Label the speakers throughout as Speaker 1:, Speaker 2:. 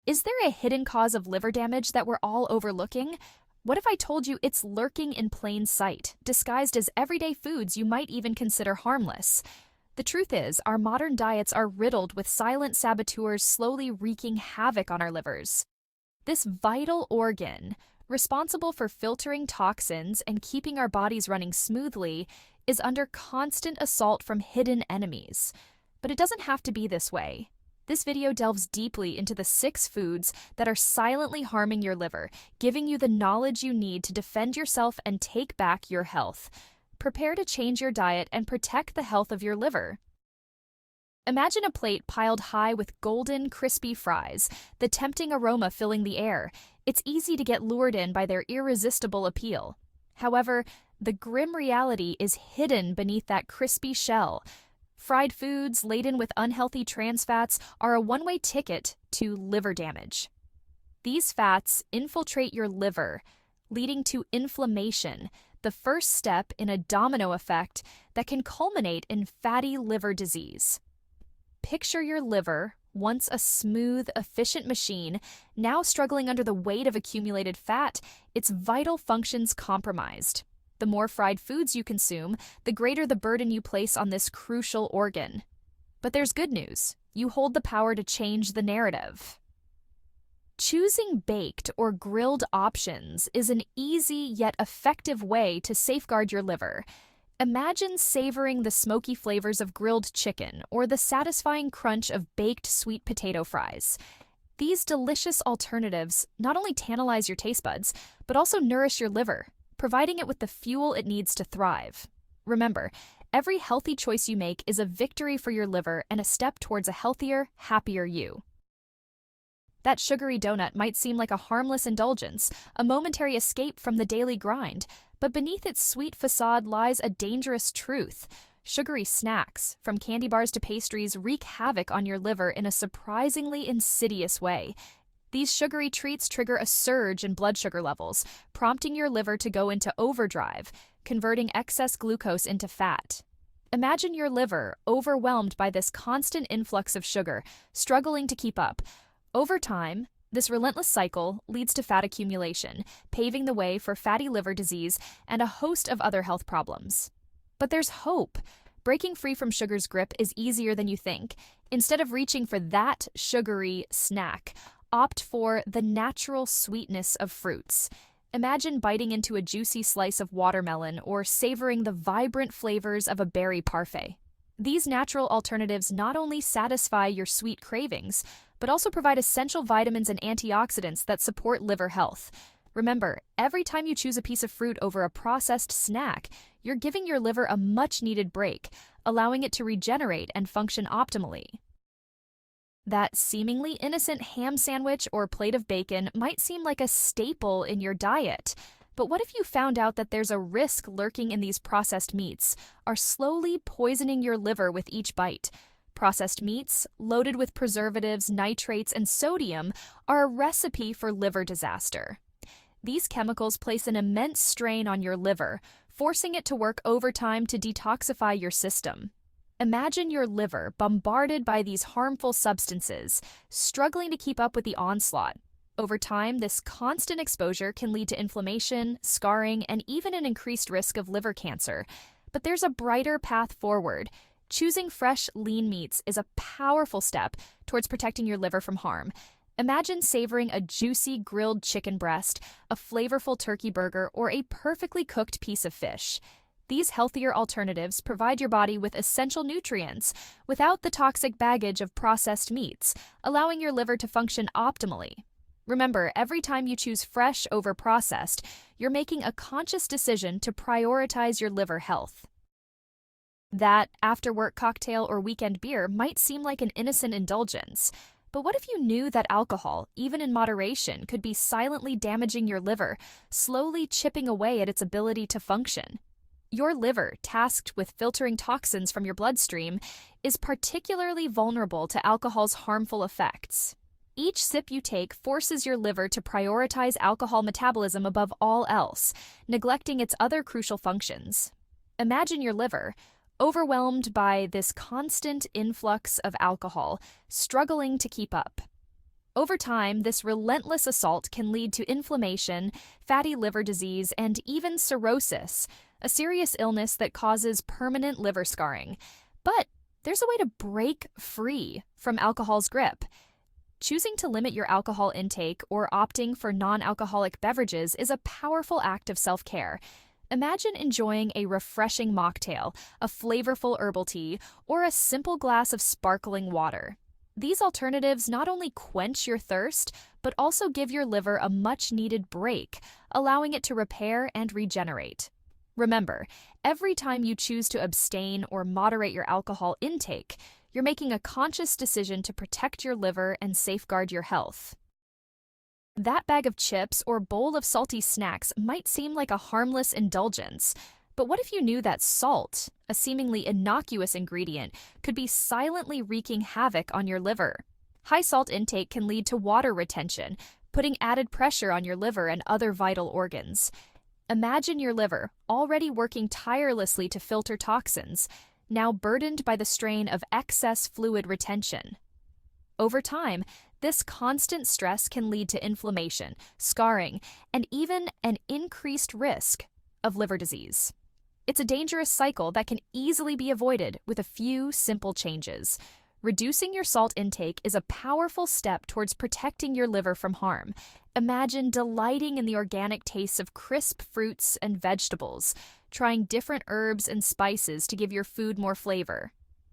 Speaker 1: Is there a hidden cause of liver damage that we're all overlooking? What if I told you it's lurking in plain sight, disguised as everyday foods you might even consider harmless? The truth is, our modern diets are riddled with silent saboteurs slowly wreaking havoc on our livers. This vital organ, responsible for filtering toxins and keeping our bodies running smoothly, is under constant assault from hidden enemies. But it doesn't have to be this way. This video delves deeply into the 6 foods that are silently harming your liver, giving you the knowledge you need to defend yourself and take back your health. Prepare to change your diet and protect the health of your liver. Imagine a plate piled high with golden, crispy fries, the tempting aroma filling the air. It's easy to get lured in by their irresistible appeal. However, the grim reality is hidden beneath that crispy shell. Fried foods laden with unhealthy trans fats are a one-way ticket to liver damage. These fats infiltrate your liver, leading to inflammation, the first step in a domino effect that can culminate in fatty liver disease. Picture your liver, once a smooth, efficient machine, now struggling under the weight of accumulated fat, its vital functions compromised. The more fried foods you consume, the greater the burden you place on this crucial organ. But there's good news. You hold the power to change the narrative. Choosing baked or grilled options is an easy yet effective way to safeguard your liver. Imagine savoring the smoky flavors of grilled chicken or the satisfying crunch of baked sweet potato fries. These delicious alternatives not only tantalize your taste buds, but also nourish your liver, providing it with the fuel it needs to thrive. Remember, every healthy choice you make is a victory for your liver and a step towards a healthier, happier you. That sugary donut might seem like a harmless indulgence, a momentary escape from the daily grind, but beneath its sweet facade lies a dangerous truth. Sugary snacks, from candy bars to pastries, wreak havoc on your liver in a surprisingly insidious way. These sugary treats trigger a surge in blood sugar levels, prompting your liver to go into overdrive, converting excess glucose into fat. Imagine your liver, overwhelmed by this constant influx of sugar, struggling to keep up. Over time, this relentless cycle leads to fat accumulation, paving the way for fatty liver disease and a host of other health problems. But there's hope. Breaking free from sugar's grip is easier than you think. Instead of reaching for that sugary snack, opt for the natural sweetness of fruits. Imagine biting into a juicy slice of watermelon or savoring the vibrant flavors of a berry parfait. These natural alternatives not only satisfy your sweet cravings, but also provide essential vitamins and antioxidants that support liver health. Remember, every time you choose a piece of fruit over a processed snack, you're giving your liver a much-needed break, allowing it to regenerate and function optimally. That seemingly innocent ham sandwich or plate of bacon might seem like a staple in your diet. But what if you found out that there's a risk lurking in these processed meats, are slowly poisoning your liver with each bite? Processed meats, loaded with preservatives, nitrates, and sodium, are a recipe for liver disaster. These chemicals place an immense strain on your liver, forcing it to work overtime to detoxify your system. Imagine your liver bombarded by these harmful substances, struggling to keep up with the onslaught. Over time, this constant exposure can lead to inflammation, scarring, and even an increased risk of liver cancer. But there's a brighter path forward. Choosing fresh, lean meats is a powerful step towards protecting your liver from harm. Imagine savoring a juicy grilled chicken breast, a flavorful turkey burger, or a perfectly cooked piece of fish. These healthier alternatives provide your body with essential nutrients without the toxic baggage of processed meats, allowing your liver to function optimally. Remember, every time you choose fresh over processed, you're making a conscious decision to prioritize your liver health. That after-work cocktail or weekend beer might seem like an innocent indulgence, but what if you knew that alcohol, even in moderation, could be silently damaging your liver, slowly chipping away at its ability to function? Your liver, tasked with filtering toxins from your bloodstream, is particularly vulnerable to alcohol's harmful effects. Each sip you take forces your liver to prioritize alcohol metabolism above all else, neglecting its other crucial functions. Imagine your liver, overwhelmed by this constant influx of alcohol, struggling to keep up. Over time, this relentless assault can lead to inflammation, fatty liver disease, and even cirrhosis, a serious illness that causes permanent liver scarring. But there's a way to break free from alcohol's grip. Choosing to limit your alcohol intake or opting for non-alcoholic beverages is a powerful act of self-care. Imagine enjoying a refreshing mocktail, a flavorful herbal tea, or a simple glass of sparkling water. These alternatives not only quench your thirst, but also give your liver a much-needed break, allowing it to repair and regenerate. Remember, every time you choose to abstain or moderate your alcohol intake, you're making a conscious decision to protect your liver and safeguard your health. That bag of chips or bowl of salty snacks might seem like a harmless indulgence, but what if you knew that salt, a seemingly innocuous ingredient, could be silently wreaking havoc on your liver? High salt intake can lead to water retention, putting added pressure on your liver and other vital organs. Imagine your liver, already working tirelessly to filter toxins, now burdened by the strain of excess fluid retention. Over time, this constant stress can lead to inflammation, scarring, and even an increased risk of liver disease. It's a dangerous cycle that can easily be avoided with a few simple changes. Reducing your salt intake is a powerful step towards protecting your liver from harm. Imagine delighting in the organic tastes of crisp fruits and vegetables, trying different herbs and spices to give your food more flavor.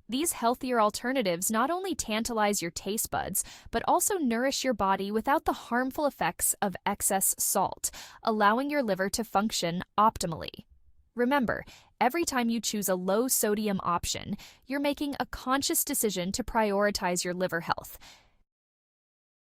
Speaker 1: These healthier alternatives not only tantalize your taste buds, but also nourish your body without the harmful effects of excess salt, allowing your liver to function optimally. Remember, every time you choose a low-sodium option, you're making a conscious decision to prioritize your liver health.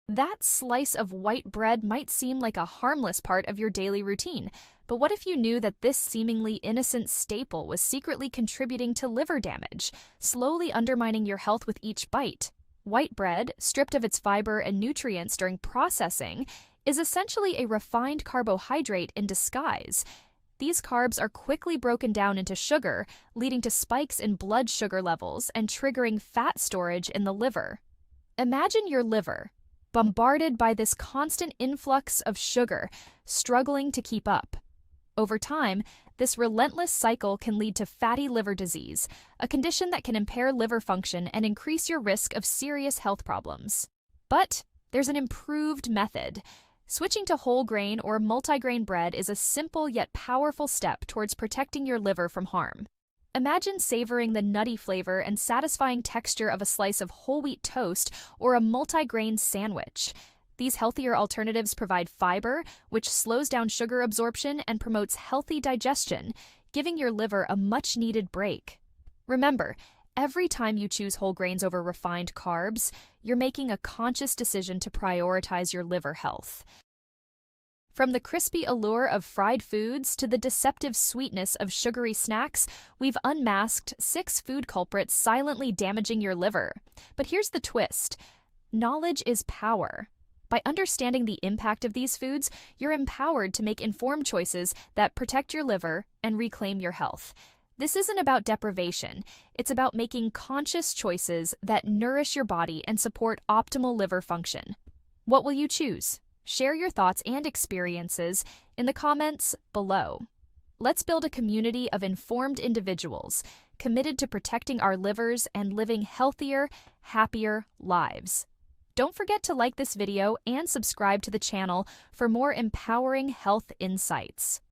Speaker 1: That slice of white bread might seem like a harmless part of your daily routine, but what if you knew that this seemingly innocent staple was secretly contributing to liver damage, slowly undermining your health with each bite? White bread, stripped of its fiber and nutrients during processing, is essentially a refined carbohydrate in disguise. These carbs are quickly broken down into sugar, leading to spikes in blood sugar levels and triggering fat storage in the liver. Imagine your liver, bombarded by this constant influx of sugar, struggling to keep up. Over time, this relentless cycle can lead to fatty liver disease, a condition that can impair liver function and increase your risk of serious health problems. But there's an improved method. Switching to whole grain or multigrain bread is a simple yet powerful step towards protecting your liver from harm. Imagine savoring the nutty flavor and satisfying texture of a slice of whole wheat toast or a multigrain sandwich. These healthier alternatives provide fiber, which slows down sugar absorption and promotes healthy digestion, giving your liver a much-needed break. Remember, every time you choose whole grains over refined carbs, you're making a conscious decision to prioritize your liver health. From the crispy allure of fried foods to the deceptive sweetness of sugary snacks, we've unmasked 6 food culprits silently damaging your liver. But here's the twist. Knowledge is power. By understanding the impact of these foods, you're empowered to make informed choices that protect your liver and reclaim your health. This isn't about deprivation. It's about making conscious choices that nourish your body and support optimal liver function. What will you choose? Share your thoughts and experiences in the comments below. Let's build a community of informed individuals committed to protecting our livers and living healthier, happier lives. Don't forget to like this video and subscribe to the channel for more empowering health insights.